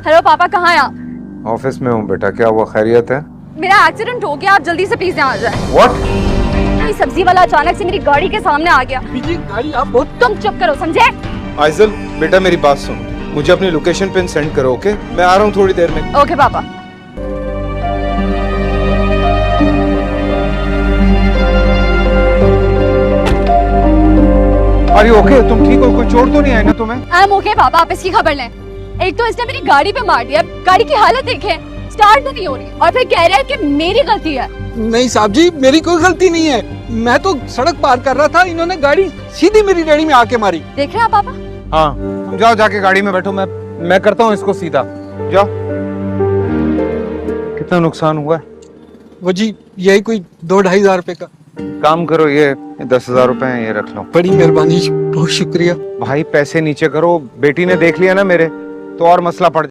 Hello पापा, कहाँ हैं आप? ऑफिस में हूँ बेटा, क्या हुआ, खैरियत है? मेरा एक्सीडेंट हो गया, आप जल्दी से प्लीज यहाँ आ जाए। व्हाट? सब्जी वाला अचानक से मेरी गाड़ी के सामने आ गया। बीजी गाड़ी आप बहुत। तुम चुप करो, समझे? आइजल बेटा मेरी बात सुन, मुझे अपनी लोकेशन पिन सेंड करो, ओके? मैं आ रहा हूँ थोड़ी देर में। ओके पापा। अरे ओके, तुम ठीक हो? कोई चोट तो नहीं आई ना तुम्हें? आई एम ओके पापा, आप इसकी खबर लें। एक तो इसने मेरी गाड़ी पे मार दिया, गाड़ी की हालत देखें, स्टार्ट तो नहीं हो रही, और फिर कह रहे हैं कि मेरी गलती है। नहीं साहब जी, मेरी कोई गलती नहीं है। मैं तो सड़क पार कर रहा था, इन्होंने गाड़ी सीधी मेरी रेडी में आके मारी। देख रहे हैं आप पापा? हाँ, तुम जाओ, जाके गाड़ी में बैठो, मैं करता हूँ इसको सीधा। जाओ। कितना नुकसान हुआ है? वो जी यही कोई 2-2.5 हजार रुपए का। काम करो, ये 10,000 रुपए हैं, ये रख लो। बड़ी मेहरबानी जी, बहुत शुक्रिया। भाई पैसे नीचे करो, बेटी ने देख लिया ना मेरे, तो और मसला पड़